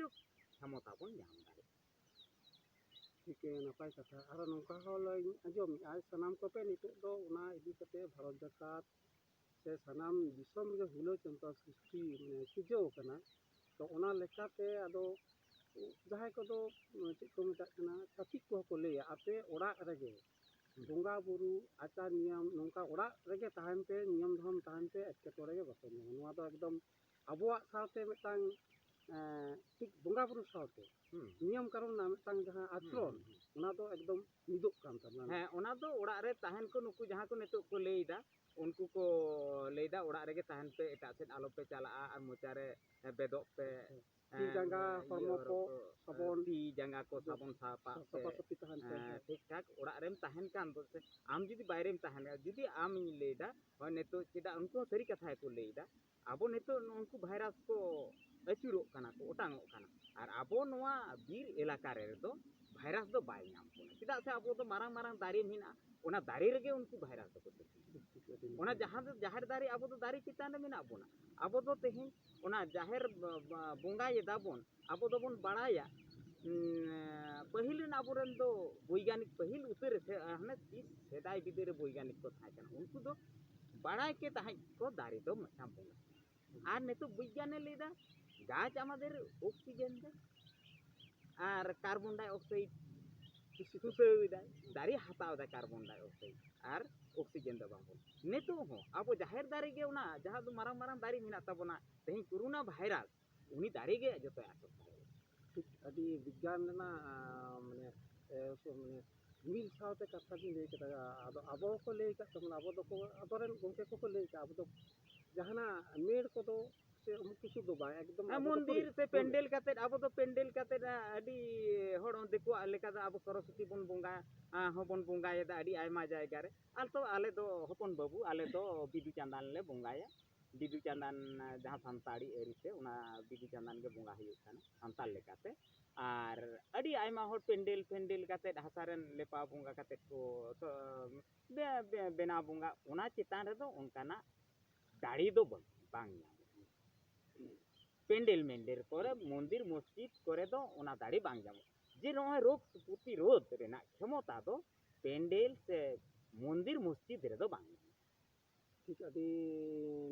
ᱯᱨᱚᱛᱤᱨᱳধ ক্ষমতা ᱵᱚᱱ ᱧᱟᱢ ᱫᱟᱲᱮᱭᱟᱜᱼᱟ ᱴᱷᱤᱠ ᱱᱟᱯᱟᱭ ᱠᱟᱛᱷᱟ ᱟᱨ ᱱᱚᱝᱠᱟ ᱦᱚᱸᱞᱤᱧ ᱟᱸᱡᱚᱢᱮᱜᱼᱟ ᱥᱟᱱᱟᱢ ᱠᱚᱯᱮ ᱱᱤᱛᱚᱜ ᱫᱚ ᱚᱱᱟ ᱤᱫᱤ ᱠᱟᱛᱮ ᱵᱷᱟᱨᱚᱛ ᱡᱟᱠᱟᱛ ᱥᱮ ᱥᱟᱱᱟᱢ ᱫᱤᱥᱚᱢ ᱨᱮ ᱦᱩᱞᱟᱹ ᱪᱟᱢᱯᱟ ᱥᱨᱤᱥᱴᱤ ᱥᱤᱨᱡᱟᱹᱣ ᱟᱠᱟᱱᱟ ᱛᱚ ᱚᱱᱟ ᱞᱮᱠᱟᱛᱮ ᱟᱫᱚ ᱡᱟᱦᱟᱸᱭ ᱠᱚᱫᱚ ᱪᱮᱫ ᱠᱚ ᱢᱮᱛᱟᱜ ᱠᱟᱱᱟ ᱪᱷᱟᱹᱛᱤᱠ ᱠᱚᱦᱚᱸ ᱠᱚ ᱞᱟᱹᱭᱟ ᱟᱯᱮ ᱚᱲᱟᱜ ᱨᱮᱜᱮ ᱵᱚᱸᱜᱟ ᱵᱩᱨᱩ ᱟᱪᱟᱨ ᱱᱤᱭᱚᱢ ᱱᱚᱝᱠᱟ ᱚᱲᱟᱜ ᱨᱮᱜᱮ ᱛᱟᱦᱮᱱ ᱯᱮ ᱱᱤᱭᱚᱢ ᱫᱷᱚᱨᱚᱢ ᱛᱟᱦᱮᱱ ᱯᱮ ᱮᱴᱠᱮᱴᱚᱬᱮ ᱜᱮ ᱵᱟᱯᱮ ᱧᱟᱢᱟ ᱱᱚᱣᱟ ᱫᱚ ᱮᱠᱫᱚᱢ ᱟᱵᱚᱣᱟᱜ ᱥᱟᱶᱛᱮ ᱢᱤᱫᱴᱟᱝ ᱴᱷᱤᱠ ᱵᱚᱸᱜᱟ ᱵᱩᱨᱩ ᱥᱟᱶᱛᱮ ᱱᱤᱭᱚᱢ ᱠᱟᱨᱚᱱ ᱨᱮᱱᱟᱜ ᱢᱤᱫᱴᱟᱝ ᱡᱟᱦᱟᱸ ᱟᱪᱨᱚᱱ ᱚᱱᱟ ᱫᱚ ᱮᱠᱫᱚম ᱢᱤᱫᱚᱜ ᱠᱟᱱ ᱛᱟᱵᱚᱱᱟ ᱦᱮᱸ ᱚᱱᱟ ᱫᱚ ᱚᱲᱟᱜ ᱨᱮ ᱛᱟᱦᱮᱱ ᱠᱚ ᱱᱩᱠᱩ ᱡᱟᱦᱟᱸ ᱠᱚ ᱱᱤᱛᱚᱜ ᱠᱚ ᱞᱟᱹᱭᱫᱟ ᱩᱱᱠᱩ ᱠᱚ ᱞᱟᱹᱭᱫᱟ ᱚᱲᱟᱜ ᱨᱮᱜᱮ ᱛᱟᱦᱮᱱ ᱯᱮ ᱮᱴᱟᱜ ᱥᱮᱫ ᱟᱞᱚᱯᱮ ᱪᱟᱞᱟᱜᱼᱟ ᱟᱨ ᱢᱚᱪᱟᱨᱮ ᱵᱮᱫᱚᱜ ᱯᱮ ᱛᱤ ᱡᱟᱸᱜᱟ ᱦᱚᱲᱢᱚ ᱠᱚ ᱥᱟᱵᱚᱱ ᱛᱤ ᱡᱟᱸᱜᱟ ᱠᱚ ᱥᱟᱵᱚᱱ ᱥᱟᱯᱷᱟ ᱯᱮ ᱥᱟᱯᱷᱟᱼᱥᱟᱹᱯᱷᱤ ᱛᱟᱦᱮᱱ ᱯᱮ ᱴᱷᱤᱠ ᱴᱷᱟᱠ ᱚᱲᱟᱜ ᱨᱮᱢ ᱛᱟᱦᱮᱱ ᱠᱟᱱ ᱫᱚ ᱟᱢ ᱡᱩᱫᱤ ᱵᱟᱭᱨᱮᱢ ᱛᱟᱦᱮᱱᱟ ᱡᱩᱫᱤ ᱟᱢᱤᱧ ᱞᱟᱹᱭᱫᱟ ᱦᱳᱭ ᱱᱤᱛᱚᱜ ᱪᱮᱫᱟᱜ ᱩᱱᱠᱩ ᱦᱚᱸ ᱥᱟᱹᱨᱤ ᱠᱟᱛᱷᱟ ᱜᱮᱠᱚ ᱞᱟᱹᱭᱫᱟ ᱟᱵᱚ ᱱᱤᱛᱚᱜ ᱩᱱᱠᱩ ᱵᱷᱟᱭᱨᱟᱥ ᱠᱚ ᱟᱹᱪᱩᱨᱚᱜ ᱠᱟᱱᱟ ᱠᱚ ᱚᱴᱟᱝᱚᱜ ᱠᱟᱱᱟ ᱟᱨ ᱟᱵᱚ ᱱᱚᱣᱟ ᱵᱤᱨ ᱮᱞᱟᱠᱟ ᱨᱮᱫᱚ ᱵᱷᱟᱭᱨᱟᱥ ᱫᱚ ᱵᱟᱭ ᱧᱟᱢ ᱵᱚᱱᱟ ᱪᱮᱫᱟᱜ ᱥᱮ ᱟᱵᱚ ᱫᱚ ᱢᱟᱨᱟᱝ ᱢᱟᱨᱟᱝ ᱫᱟᱨᱮ ᱢᱮᱱᱟᱜᱼᱟ ᱚᱱᱟ ᱫᱟᱨᱮ ᱨᱮᱜᱮ ᱩᱱᱠᱩ ᱵᱷᱟᱭᱨᱟᱥ ᱫᱚᱠᱚ ᱛᱟᱦᱮᱱᱟ ᱚᱱᱟ ᱡᱟᱦᱮᱨ ᱫᱟᱨᱮ ᱟᱵᱚ ᱫᱚ ᱫᱟᱨᱮ ᱪᱮᱛᱟᱱ ᱨᱮ ᱢᱮᱱᱟᱜ ᱵᱚᱱᱟ ᱟᱵᱚ ᱫᱚ ᱛᱮᱦᱮᱧ ᱚᱱᱟ ᱡᱟᱦᱮᱨ ᱵᱚᱸᱜᱟᱭᱮᱫᱟ ᱵᱚᱱ ᱟᱵᱚ ᱫᱚᱵᱚᱱ ᱵᱟᱲᱟᱭᱟ ᱯᱟᱹᱦᱤᱞ ᱨᱮᱱ ᱟᱵᱚᱨᱮᱱ ᱫᱚ ᱵᱳᱭᱜᱟᱱᱤᱠ ᱯᱟᱹᱦᱤᱞ ᱩᱛᱟᱹᱨ ᱦᱟᱱᱮ ᱥᱮᱫᱟᱭ ᱵᱤᱫᱟᱹᱞ ᱨᱮ ᱵᱳᱭᱜᱟᱱᱤᱠ ᱠᱚ ᱛᱟᱦᱮᱸ ᱠᱟᱱᱟ ᱩᱱᱠᱩ ᱫᱚ ᱵᱟᱲᱟᱭ কে তাহাই কো দাঁড়ি তো মিটাম বঙ্গা আর নিতো বিজ্ঞানে লেদা গাছ আমাদের অক্সিজেন দেয় আর কার্বন ডাই অক্সাইড শুষেদায় দাঁড়ি হাতাও দেয় কার্বন ডাই অক্সাইড আর অক্সিজেন দে বাবন নিতো হো আবো জাহের দাঁড়ি গে না যাহা দো মারাং মারাং দাঁড়ি মেনা তাবনা তেহিং করোনা ভাইরাস উনি দাঁড়ি গে যত আটক ঠিক আদি বিজ্ঞান না মানে মানে মিল সাথে কথা দিন লay kata ado abo ko lay ka tamna abo do ko adoren gongke ko lay ka abo do jahana mer ko do se kisu do ba ekdom মন্দির সে প্যান্ডেল কাতে আবো তো প্যান্ডেল কাতে আডি হড় দেখো লেকা আবো সরস্বতী বন বঙ্গা হবন বঙ্গায়েদা আডি আয়মা জায়গা রে আলতো আলে দো হপন বাবু আলে দো বিদু চাঁদান লে বঙ্গায়া বিদু চাঁদান जहां सानताड़ी एरिते उना बिदु चांदान के बोंगा हुई खाना सानताल लेकाते और अड़ी आयमा हर पेंडेल पेंडेल काते हासारेन लेपा बोंगा काते को बेना बोंगा उना चेतान रे दो उनकाना दाड़ी दो बांग पेंडेल मेंडेल करे मंदिर मस्जिद करे दो उना दाड़ी बांग जामो जे नय रोग प्रतिरोध रेना क्षमता दो पेंडेल से मंदिर मस्जिद रे दो बांग ठीक अभी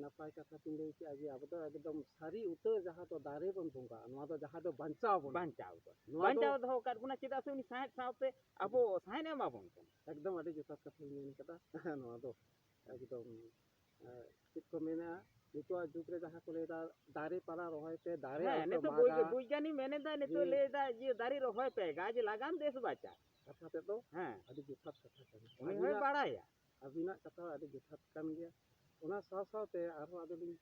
नपाय कथा तीन लay के आगे अब तो एकदम सारी उतर जहाँ तो दारे बन बोंगा नवा तो जहाँ तो बंचाव दो कर गुना चेदा से उनी साइड साउते अबो साइन एमा बोन एकदम अड़ी जता कथा मेन कथा नवा दो एकदम चेक को मेना नितो जुग रे जहाँ को लेदा दारे पाला रहोय पे दारे ने तो बुइगानी मेने दा ने तो लेदा ये दारे रहोय पे गाज लगान देश बाचा कथा ते तो हां अड़ी जता कथा कर उनी होय बाड़ाया अबिना कथा अड़ी जता kan gया ona saw te arho adolin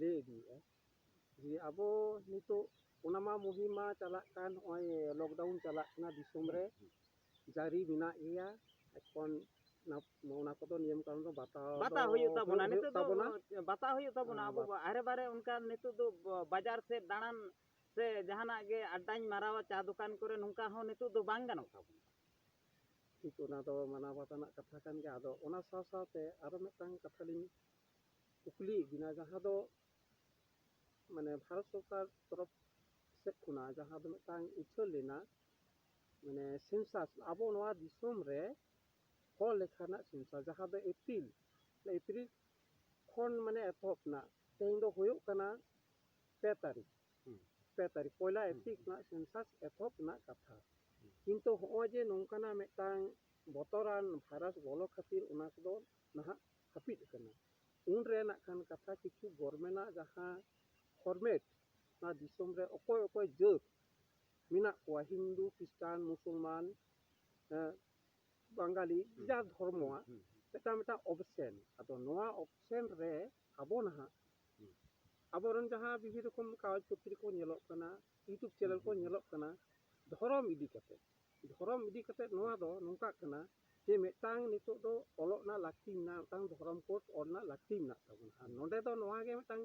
lay di ji abo nito ona ma muhima chalak kan oi lockdown chalak na disum re jari bina iya ekon na ona ko do niyam karon do bata huyu tabona nito do bata huyu tabona abo are bare unka nito do बाजार से दाणन से जहाना गे अड्डाñ मारावा चा दुकान करे नुका हो नito do bang ganok tabona ठीक ओना दो माना बाताना कथा kan gya ado ona saw te aro metang katha lin ukuli bina जहाँ दो माने भारत सरकार तरफ से खुना जहाँ दो metang उछल लेना माने सेंसास आबो नवा दिसुम रे हल लेखाना सेंसास जहाँ दो एप्रिल खन माने एथप ना तेन दो होयो कना 6 तारीख पहला एप्रिल ना सेंसास एथप ना कथा किंतु हो जे नोंकाना metang botoran virus bolo khatir ona ko naha hapit kana un re na kan katha kichu gormena jaha format na disum re okoy jeut mina ko hindu kristan musulman bangali ja dharma meta option ado noa option re abo naha aboran jaha bibi rokom kawaj potri ko nyelok kana youtube channel ko nyelok kana धर्म इदी कते नोआ दो नोंका कना जे मेटांग नितो दो ओलोक ना लाक्ति ना तांग धर्म कोड ओरना लाक्ति ना ताबन आ नोंडे दो नोआ गे मेटांग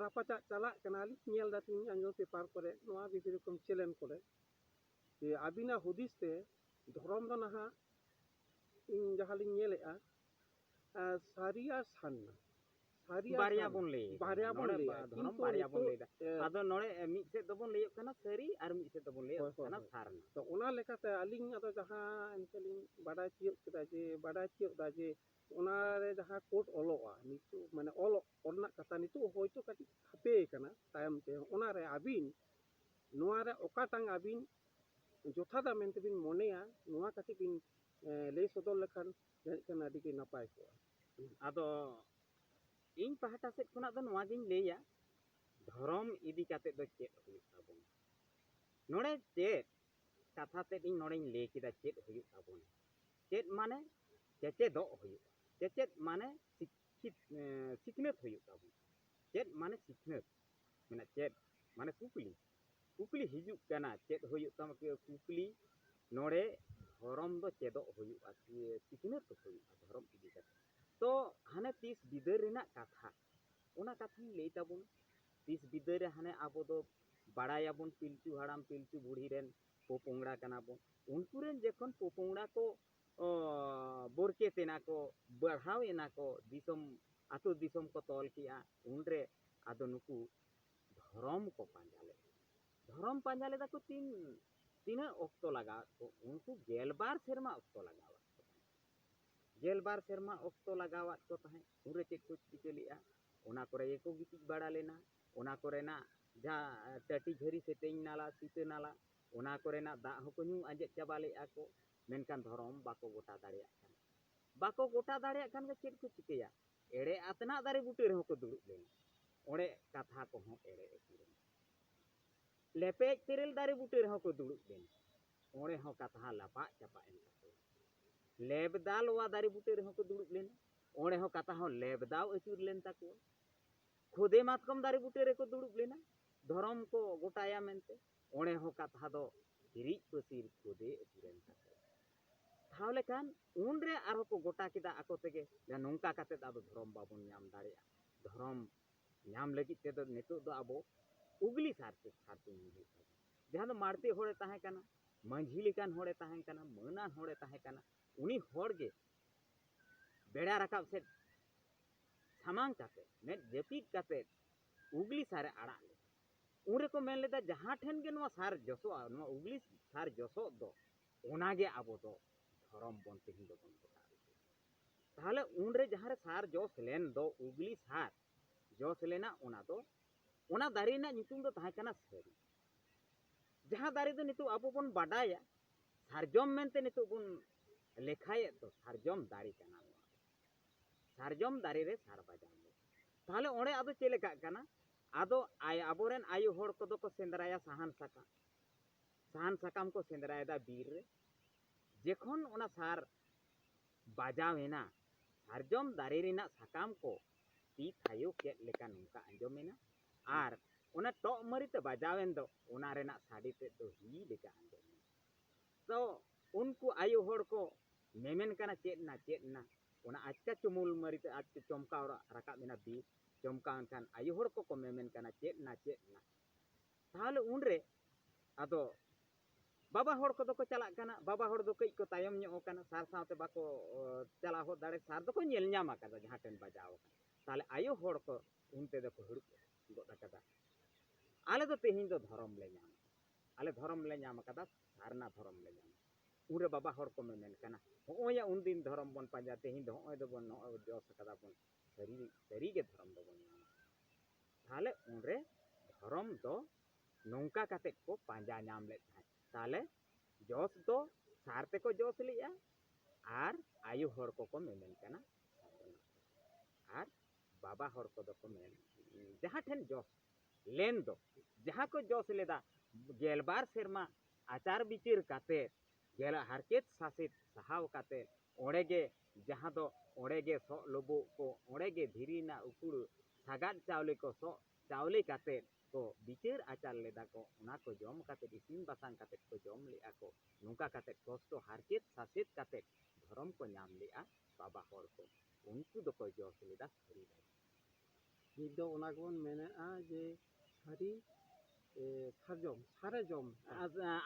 रापाचा चला कना लि नेल दातिन आंजो पेपर करे नोआ बिबि रकम चैलेंज करे जे आबिना हुदिस ते धर्म दो नाहा इन जहालिन नेलेआ सारिया सानना ᱥᱟᱹᱨᱤ ᱵᱟᱨᱭᱟ ᱵᱚᱱ ᱞᱟᱹᱭ ᱵᱟᱨᱭᱟ ᱵᱚᱱ ᱱᱚᱰᱮ ᱞᱟᱹᱭᱟ, ᱫᱷᱚᱨᱚᱢ ᱠᱤᱱᱛᱩ ᱵᱟᱨᱭᱟ ᱵᱚᱱ ᱱᱤᱛᱚᱜ, ᱞᱟᱹᱭᱫᱟ ᱟᱫᱚ ᱱᱚᱰᱮ ᱢᱤᱫ ᱥᱮᱫ ᱫᱚᱵᱚᱱ ᱞᱟᱹᱭᱚᱜ ᱠᱟᱱᱟ ᱥᱟᱹᱨᱤ ᱟᱨ ᱢᱤᱫ ᱥᱮᱫ ᱫᱚᱵᱚᱱ ᱞᱟᱹᱭᱚᱜ ᱦᱳᱭ, ᱠᱟᱱᱟ ᱦᱳᱭ, ᱥᱟᱨᱱᱟ ᱛᱚ ᱚᱱᱟ ᱞᱮᱠᱟᱛᱮ ᱟᱹᱞᱤᱧ ᱟᱫᱚ ᱡᱟᱦᱟᱸ ᱮᱱᱛᱮᱞᱤᱧ ᱵᱟᱰᱟᱭ ᱛᱤᱭᱳᱜ ᱠᱮᱫᱟ ᱡᱮ ᱵᱟᱰᱟᱭ ᱛᱤᱭᱳᱜ ᱫᱟ ᱡᱮ ᱚᱱᱟᱨᱮ ᱡᱟᱦᱟᱸ ᱠᱳᱰ ᱚᱞᱚᱜᱼᱟ ᱱᱤᱛᱚᱜ ᱢᱟᱱᱮ ᱚᱞ ᱨᱮᱱᱟᱜ ᱠᱟᱛᱷᱟ ᱱᱤᱛᱚᱜ ᱦᱚᱭᱛᱳ ᱠᱟᱹᱴᱤᱡ ᱦᱟᱯᱮ ᱠᱟᱱᱟ ᱛᱟᱭᱚᱢ ᱛᱮ ᱚᱱᱟᱨᱮ ᱟᱹᱵᱤᱱ ᱱᱚᱣᱟᱨᱮ ᱚᱠᱟᱴᱟᱝ ᱟᱹᱵᱤᱱ ᱡᱚᱛᱷᱟᱛᱟ ᱢᱮᱱᱛᱮᱵᱤᱱ ᱢᱚᱱᱮᱭᱟ ᱱᱚᱣᱟ ᱠᱟᱹᱴᱤᱡ ᱵᱤᱱ ᱞᱟᱹᱭ ᱥᱚᱫᱚᱨ ᱞᱮᱠᱷᱟᱱ ᱡᱟᱹᱱᱤᱡ ᱠᱷᱟᱱ ᱟᱹᱰᱤ ᱜᱮ ᱱᱟᱯᱟᱭ ᱠᱚᱜᱼᱟ᱾ ᱟᱫᱚ ᱤᱧ ᱯᱟᱦᱴᱟ ᱥᱮᱫ ᱠᱷᱚᱱᱟᱜ ᱫᱚ ᱱᱚᱣᱟᱜᱤᱧ ᱞᱟᱹᱭᱟ ᱫᱷᱚᱨᱚᱢ ᱤᱫᱤ ᱠᱟᱛᱮᱫ ᱫᱚ ᱪᱮᱫ ᱦᱩᱭᱩᱜ ᱛᱟᱵᱚᱱᱟ ᱱᱚᱰᱮ ᱪᱮᱫ ᱠᱟᱛᱷᱟ ᱛᱮᱫ ᱤᱧ ᱱᱚᱰᱮᱧ ᱞᱟᱹᱭ ᱠᱮᱫᱟ ᱪᱮᱫ ᱦᱩᱭᱩᱜ ᱛᱟᱵᱚᱱᱟ ᱪᱮᱫ ᱢᱟᱱᱮ ᱪᱮᱪᱮᱫᱚᱜ ᱦᱩᱭᱩᱜᱼᱟ ᱪᱮᱪᱮᱫ ᱢᱟᱱᱮ ᱥᱤᱠᱷᱱᱟᱹᱛ ᱦᱩᱭᱩᱜ ᱛᱟᱵᱚᱱᱟ ᱪᱮᱫ ᱢᱟᱱᱮ ᱥᱤᱠᱷᱱᱟᱹᱛ ᱢᱟᱱᱮ ᱪᱮᱫ ᱢᱟᱱᱮ ᱠᱩᱠᱞᱤ ᱦᱤᱡᱩᱜ ᱠᱟᱱᱟ ᱪᱮᱫ ᱦᱩᱭᱩᱜ ᱛᱟᱢᱟ ᱠᱩᱠᱞᱤ ᱱᱚᱰᱮ ᱫᱷᱚᱨᱚᱢ ᱫᱚ ᱪᱮᱫᱚᱜ ᱦᱩᱭᱩᱜᱼᱟ ᱥᱤᱠᱷᱱᱟᱹᱛ ᱦᱩᱭᱩᱜᱼᱟ ᱫᱷᱚᱨᱚᱢ ᱤᱫᱤ ᱠᱟᱛᱮ ᱛᱚ ᱦᱟᱱᱮ ᱛᱤᱥ ᱵᱤᱫᱟᱹᱞ ᱨᱮᱱᱟᱜ ᱠᱟᱛᱷᱟ ᱚᱱᱟ ᱠᱟᱛᱷᱟᱧ ᱞᱟᱹᱭ ᱛᱟᱵᱚᱱᱟ ᱛᱤᱥ ᱵᱤᱫᱟᱹᱞ ᱨᱮ ᱦᱟᱱᱮ ᱟᱵᱚ ᱫᱚ ᱵᱟᱲᱟᱭᱟᱵᱚᱱ ᱯᱤᱞᱪᱩ ᱦᱟᱲᱟᱢ ᱯᱤᱞᱪᱩ ᱵᱩᱲᱦᱤ ᱨᱮᱱ ᱯᱚᱯᱚᱝᱲᱟ ᱠᱟᱱᱟ ᱵᱚᱱ ᱩᱱᱠᱩ ᱨᱮᱱ ᱡᱚᱠᱷᱚᱱ ᱯᱚᱯᱚᱝᱲᱟ ᱠᱚ ᱵᱚᱨᱠᱮᱛ ᱮᱱᱟ ᱠᱚ ᱵᱟᱲᱦᱟᱣ ᱮᱱᱟ ᱠᱚ ᱫᱤᱥᱚᱢ ᱟᱛᱳ ᱫᱤᱥᱚᱢ ᱠᱚ ᱛᱚᱞ ᱠᱮᱜᱼᱟ ᱩᱱᱨᱮ ᱟᱫᱚ ᱱᱩᱠᱩ ᱫᱷᱚᱨᱚᱢ ᱠᱚ ᱯᱟᱸᱡᱟ ᱞᱮᱫᱟ ᱫᱷᱚᱨᱚᱢ ᱯᱟᱸᱡᱟ ᱞᱮᱫᱟ ᱠᱚ ᱛᱤᱱᱟᱹᱜ ᱚᱠᱛᱚ ᱞᱟᱜᱟᱣᱟᱫ ᱠᱚ ᱩᱱᱠᱩ 12 ᱥᱮᱨᱢᱟ ᱚᱠᱛᱚ ᱞᱟᱜᱟᱣᱟᱫ ᱠᱚ ᱛᱟᱦᱮᱸᱫ 12 ᱥᱮᱨᱢᱟ ᱚᱠᱛᱚ ᱞᱟᱜᱟᱣᱟᱫ ᱠᱚ ᱛᱟᱦᱮᱸᱫ ᱩᱱᱨᱮ ᱪᱮᱫ ᱠᱚ ᱪᱤᱠᱟᱹ ᱞᱮᱜᱼᱟ ᱚᱱᱟ ᱠᱚᱨᱮ ᱜᱮᱠᱚ ᱜᱤᱛᱤᱡ ᱵᱟᱲᱟ ᱞᱮᱱᱟ ᱚᱱᱟ ᱠᱚᱨᱮᱱᱟᱜ ᱡᱟᱦᱟᱸ ᱴᱟᱹᱴᱤ ᱡᱷᱟᱹᱨᱤ ᱥᱮᱛᱮᱧ ᱱᱟᱞᱟ ᱥᱤᱛᱟᱹ ᱱᱟᱞᱟ ᱚᱱᱟ ᱠᱚᱨᱮᱱᱟᱜ ᱫᱟᱜ ᱦᱚᱸᱠᱚ ᱧᱩ ᱟᱸᱡᱮᱫ ᱪᱟᱵᱟ ᱞᱮᱜᱼᱟ ᱠᱚ ᱢᱮᱱᱠᱷᱟᱱ ᱫᱷᱚᱨᱚᱢ ᱵᱟᱠᱚ ᱜᱚᱴᱟ ᱫᱟᱲᱮᱭᱟᱜ ᱠᱟᱱᱟ ᱵᱟᱠᱚ ᱜᱚᱴᱟ ᱫᱟᱲᱮᱭᱟᱜ ᱠᱷᱟᱱ ᱫᱚ ᱪᱮᱫ ᱠᱚ ᱪᱤᱠᱟᱹᱭᱟ ᱮᱲᱮ ᱟᱛᱱᱟᱜ ᱫᱟᱨᱮ ᱵᱩᱴᱟᱹ ᱨᱮᱦᱚᱸ ᱠᱚ ᱫᱩᱲᱩᱵ ᱞᱮᱱᱟ ᱚᱸᱰᱮ ᱠᱟᱛᱷᱟ ᱠᱚᱦᱚᱸ ᱮᱲᱮ ᱟᱹᱪᱩᱨᱮᱱᱟ ᱞᱮᱯᱮᱡ ᱛᱮᱨᱮᱞ ᱫᱟᱨᱮ ᱵᱩᱴᱟᱹ ᱨᱮᱦᱚᱸ ᱠᱚ ᱫᱩᱲᱩᱵ ᱞᱮᱱᱟ ᱚᱸᱰᱮ ᱦᱚᱸ ᱠᱟᱛᱷᱟ ᱞᱟᱯᱟᱜ ᱪᱟᱯᱟᱜ ᱮᱱ ᱛᱟᱠᱚᱣᱟ ᱞᱮᱵᱫᱟ ᱞᱚᱣᱟ ᱫᱟᱨᱮ ᱵᱩᱴᱟᱹ ᱨᱮᱦᱚᱸ ᱠᱚ ᱫᱩᱲᱩᱵ ᱞᱮᱱᱟ ᱚᱸᱰᱮ ᱦᱚᱸ ᱠᱟᱛᱷᱟ ᱦᱚᱸ ᱞᱮᱵᱫᱟᱣ ᱟᱹᱪᱩᱨ ᱞᱮᱱ ᱛᱟᱠᱚᱣᱟ ᱠᱷᱚᱫᱮ ᱢᱟᱛᱠᱚᱢ ᱫᱟᱨᱮ ᱵᱩᱴᱟᱹ ᱨᱮᱠᱚ ᱫᱩᱲᱩᱵ ᱞᱮᱱᱟ ᱫᱷᱚᱨᱚᱢ ᱠᱚ ᱜᱚᱴᱟᱭᱟ ᱢᱮᱱᱛᱮ ᱚᱸᱰᱮ ᱦᱚᱸ ᱠᱟᱛᱷᱟ ᱫᱚ ᱦᱤᱨᱤᱡ ᱯᱟᱹᱥᱤᱨ ᱠᱷᱚᱫᱮ ᱟᱹᱪᱩᱨᱮᱱ ᱛᱟᱠᱚᱣᱟ ᱛᱟᱦᱚᱞᱮ ᱠᱷᱟᱱ ᱩᱱᱨᱮ ᱟᱨᱦᱚᱸ ᱠᱚ ᱜᱚᱴᱟ ᱠᱮᱫᱟ ᱟᱠᱚ ᱛᱮᱜᱮ ᱱᱚᱝᱠᱟ ᱠᱟᱛᱮᱫ ᱟᱫᱚ ᱫᱷᱚᱨᱚᱢ ᱵᱟᱵᱚᱱ ᱧᱟᱢ ᱫᱟᱲᱮᱭᱟᱜᱼᱟ ᱫᱷᱚᱨᱚᱢ ᱧᱟᱢ ᱞᱟᱹᱜᱤᱫ ᱛᱮᱫᱚ ᱱᱤᱛᱚᱜ ᱫᱚ ᱟᱵᱚ ᱩᱜᱽᱞᱤ ᱥᱟᱨᱛᱮ ᱡᱟᱦᱟᱸ ᱫᱚ ᱢᱟᱲᱛᱮ ᱦᱚᱲᱮ ᱛᱟᱦᱮᱸ ᱠᱟᱱᱟ ᱢᱟᱺᱡᱷᱤ ᱞᱮᱠᱟᱱ ᱦᱚᱲᱮ ᱛᱟᱦᱮᱸ ᱠᱟᱱᱟ ᱢᱟᱹᱱᱟᱱ ᱦᱚᱲᱮ ᱛᱟᱦᱮᱸ ᱠᱟᱱᱟ ᱩᱱᱤ ᱦᱚᱲᱜᱮ ᱵᱮᱲᱟ ᱨᱟᱠᱟᱵ ᱥᱮᱫ ᱥᱟᱢᱟᱝ ᱠᱟᱛᱮᱫ ᱢᱮᱫ ᱡᱟᱹᱯᱤᱫ ᱠᱟᱛᱮᱫ ᱩᱜᱽᱞᱤ ᱥᱟᱨᱮ ᱟᱲᱟᱜ ᱞᱮᱫᱟ ᱩᱱ ᱨᱮᱠᱚ ᱢᱮᱱ ᱞᱮᱫᱟ ᱡᱟᱦᱟᱸ ᱴᱷᱮᱱ ᱜᱮ ᱱᱚᱣᱟ ᱥᱟᱨ ᱡᱚᱥᱚᱜᱼᱟ ᱱᱚᱣᱟ ᱩᱜᱽᱞᱤ ᱥᱟᱨ ᱡᱚᱥᱚᱜ ᱫᱚ ᱚᱱᱟᱜᱮ ᱟᱵᱚ ᱫᱚ ᱫᱷᱚᱨᱚᱢ ᱵᱚᱱ ᱛᱮᱦᱮᱧ ᱫᱚᱵᱚᱱ ᱜᱚᱴᱟ ᱛᱟᱦᱚᱞᱮ ᱩᱱᱨᱮ ᱡᱟᱦᱟᱸ ᱨᱮ ᱥᱟᱨ ᱡᱚᱥ ᱞᱮᱱ ᱫᱚ ᱩᱜᱽᱞᱤ ᱥᱟᱨ ᱡᱚᱥ ᱞᱮᱱᱟ ᱚᱱᱟ ᱫᱟᱨᱮ ᱨᱮᱱᱟᱜ ᱧᱩᱛᱩᱢ ᱫᱚ ᱛᱟᱦᱮᱸ ᱠᱟᱱᱟ ᱥᱟᱹᱨᱤ ᱡᱟᱦᱟᱸ ᱫᱟᱨᱮ ᱫᱚ ᱱᱤᱛᱚᱜ ᱟᱵᱚ ᱵᱚᱱ ᱵᱟᱰᱟᱭᱟ ᱥᱟᱨᱡᱚᱢ ᱢᱮᱱᱛᱮ ᱱᱤᱛᱚᱜ ᱵᱚᱱ ᱞᱮᱠᱷᱟᱭᱮᱫ ᱫᱚ ᱥᱟᱨᱡᱚᱢ ᱫᱟᱨᱮ ᱠᱟᱱᱟ ᱱᱚᱣᱟ ᱥᱟᱨᱡᱚᱢ ᱫᱟᱨᱮ ᱨᱮ ᱥᱟᱨ ᱵᱟᱡᱟᱣ ᱞᱮᱱᱟ ᱛᱟᱦᱚᱞᱮ ᱚᱸᱰᱮ ᱟᱫᱚ ᱪᱮᱫ ᱞᱮᱠᱟᱜ ᱠᱟᱱᱟ ᱟᱫᱚ ᱟᱵᱚᱨᱮᱱ ᱟᱭᱳ ᱦᱚᱲ ᱠᱚᱫᱚ ᱠᱚ ᱥᱮᱸᱫᱽᱨᱟᱭᱟ ᱥᱟᱦᱟᱱ ᱥᱟᱠᱟᱢ ᱠᱚ ᱥᱮᱸᱫᱽᱨᱟᱭᱮᱫᱟ ᱵᱤᱨ ᱨᱮ ᱡᱚᱠᱷᱚᱱ ᱚᱱᱟ ᱥᱟᱨ ᱵᱟᱡᱟᱣ ᱮᱱᱟ ᱥᱟᱨᱡᱚᱢ ᱫᱟᱨᱮ ᱨᱮᱱᱟᱜ ᱥᱟᱠᱟᱢ ᱠᱚ ᱛᱤ ᱛᱷᱟᱭᱚ ᱠᱮᱫ ᱞᱮᱠᱟ ᱱᱚᱝᱠᱟ ᱟᱸᱡᱚᱢᱮᱱᱟ ᱟᱨ ᱚᱱᱟ ᱴᱚᱜ ᱢᱟᱹᱨᱤᱛᱮ ᱵᱟᱡᱟᱣᱮᱱ ᱫᱚ ᱚᱱᱟ ᱨᱮᱱᱟᱜ ᱥᱟᱰᱮ ᱛᱮᱫ ᱫᱚ ᱦᱤ ᱞᱮᱠᱟ ᱟᱸᱡᱚᱢᱮᱱᱟ ᱛᱚ ᱩᱱᱠᱩ ᱟᱭᱳ ᱦᱚᱲ ᱠᱚ ᱢᱮᱢᱮᱱ ᱠᱟᱱᱟ ᱪᱮᱫ ᱮᱱᱟ ᱚᱱᱟ ᱟᱪᱠᱟ ᱪᱩᱢᱩᱞ ᱢᱟᱹᱨᱤᱛᱮ ᱟᱪᱠᱟ ᱪᱚᱢᱠᱟᱣ ᱨᱟᱠᱟᱵ ᱮᱱᱟ ᱵᱤᱨ ᱪᱚᱢᱠᱟᱣ ᱮᱱᱠᱷᱟन ᱟᱭᱳ ᱦᱚᱲ ᱠᱚᱠᱚ ᱢᱮᱢᱮᱱ ᱠᱟᱱᱟ ᱪᱮᱫ ᱮᱱᱟ ᱛᱟᱦᱚᱞᱮ ᱩᱱᱨᱮ ᱟᱫᱚ ᱵᱟᱵᱟ ᱦᱚᱲ ᱠᱚᱫᱚ ᱠᱚ ᱪᱟᱞᱟᱜ ᱠᱟᱱᱟ ᱵᱟᱵᱟ ᱦᱚᱲ ᱫᱚ ᱠᱟᱹᱡ ᱠᱚ ᱛᱟᱭᱚᱢ ᱧᱚᱜ ᱟᱠᱟᱱᱟ ᱥᱟᱨ ᱥᱟᱶᱛᱮ ᱵᱟᱠᱚ ᱪᱟᱞᱟᱣ ᱦᱚᱫ ᱫᱟᱲᱮ ᱥᱟᱨ ᱫᱚᱠᱚ ᱧᱮᱞ ᱧᱟᱢ ᱟᱠᱟᱫᱟ ᱡᱟᱦᱟᱸ ᱴᱷᱮᱱ ᱵᱟᱡᱟᱣ ᱟᱠᱟᱱᱟ ᱛᱟᱦᱚᱞᱮ ᱟᱭᱳ ᱦᱚᱲ ᱠᱚ ᱩᱱ ᱛᱮᱫᱚ ᱠᱚ ᱦᱩᱲᱩᱵ ᱜᱚᱫ ᱟᱠᱟᱫᱟ ᱟᱞᱮ ᱫᱚ ᱛᱮᱦᱮᱧ ᱫᱚ ᱫᱷᱚᱨᱚᱢ ᱞᱮ ᱧᱟᱢ ᱟᱞᱮ ᱫᱷᱚᱨᱚᱢ ᱞᱮ ᱧᱟᱢ ᱟᱠᱟᱫᱟ ᱥᱟᱨᱱᱟ ᱫᱷᱚᱨᱚᱢ ᱞᱮ ᱧᱟᱢ ᱩᱱᱨᱮ ᱵᱟᱵᱟ ᱦᱚᱲ ᱠᱚ ᱢᱮᱢᱮᱱ ᱠᱟᱱᱟ ᱦᱚᱸᱜᱼᱚᱭ ᱩᱱᱫᱤᱱ ᱫᱷᱚᱨᱚᱢ ᱵᱚᱱ ᱯᱟᱸᱡᱟ ᱛᱮᱦᱮᱧ ᱫᱚ ᱱᱚᱜᱼᱚᱭ ᱡᱚᱥ ᱟᱠᱟᱫᱟ ᱵᱚn ᱥᱟᱹᱨᱤᱜᱮ ᱫᱷᱚᱨᱚᱢ ᱫᱚᱵᱚᱱ ᱧᱟᱢᱟ ᱛᱟᱦᱚᱞᱮ ᱩᱱᱨᱮ ᱫᱷᱚᱨᱚᱢ ᱫᱚ ᱱᱚᱝᱠᱟ ᱠᱟᱛᱮᱫ ko ᱯᱟᱸᱡᱟ ᱧᱟᱢ ᱞᱮᱫ ᱛᱟᱦᱮᱸᱫ ᱛᱟᱦᱚᱞᱮ ᱡᱚᱥ ᱫᱚ ᱥᱟᱨ ᱛᱮᱠᱚ ᱡᱚᱥ ᱞᱮᱜᱼᱟ ᱟᱨ ᱟᱭᱳ ᱦᱚᱲ ᱠᱚᱠᱚ ᱢᱮᱢᱮᱱ ᱠᱟᱱᱟ ᱟᱨ ᱵᱟᱵᱟ ᱦᱚᱲ ᱠᱚᱫᱚ ᱠᱚ ᱢᱮᱱ ᱡᱟᱦᱟᱸ ᱴᱷᱮᱱ ᱡᱚᱥ ᱞᱮᱱ ᱫᱚ ᱡᱟᱦᱟᱸ ᱠᱚ ᱡᱚᱥ ᱞᱮᱫᱟ 12 ᱥᱮᱨᱢᱟ ᱟᱪᱟᱨ ᱵᱤᱪᱟᱹᱨ ᱠᱟᱛᱮᱫ ᱦᱟᱨᱠᱮᱛ ᱥᱟᱥᱮᱛ ᱥᱟᱦᱟᱣ ᱠᱟᱛᱮᱫ ᱚᱸᱰᱮ ᱜᱮ ᱡᱟᱦᱟᱸ ᱫᱚ ᱚᱸᱰᱮ ᱜᱮ ᱥᱚᱜ ᱞᱩᱵᱩᱜ ᱠᱚ ᱚᱸᱰᱮ ᱜᱮ ᱫᱷᱤᱨᱤ ᱨᱮᱱᱟᱜ ᱩᱠᱩᱲ ᱥᱟᱜᱟᱫ ᱪᱟᱣᱞᱮ ᱠᱚ ᱥᱚᱜ ᱪᱟᱣᱞᱮ ᱠᱟᱛᱮᱫ ko ᱵᱤᱪᱟᱹᱨ ᱟᱪᱟᱨ ᱞᱮᱫᱟ ᱠᱚ ᱚᱱᱟ ᱠᱚ ᱡᱚᱢ ᱠᱟᱛᱮᱫ ᱤᱥᱤᱱ ᱵᱟᱥᱟᱝ ᱠᱟᱛᱮᱫ ᱠᱚ ᱡᱚᱢ ᱞᱮᱜᱼᱟ ᱠᱚ ᱱᱚᱝᱠᱟ ᱠᱟᱛᱮᱫ ᱠᱚᱥᱴᱚ ᱦᱟᱨᱠᱮᱛ ᱥᱟᱥᱮᱛ ᱠᱟᱛᱮᱫ ᱫᱷᱚᱨᱚᱢ ᱠᱚ ᱧᱟᱢ ᱞᱮᱜᱼᱟ ᱵᱟᱵᱟ ᱦᱚᱲ ᱠᱚ ᱩᱱᱠᱩ ᱫᱚᱠᱚ ᱡᱚᱥ ᱞᱮᱫᱟ ᱥᱟᱹᱨᱤ ᱫᱟᱨᱮ ᱱᱤᱛ ᱫᱚ ᱚᱱᱟ ᱜᱮᱵᱚᱱ ᱢᱮᱱᱮᱫᱼᱟ ᱡᱮ ᱥᱟᱹᱨᱤ ᱥᱟᱨᱮ ᱡᱚᱢ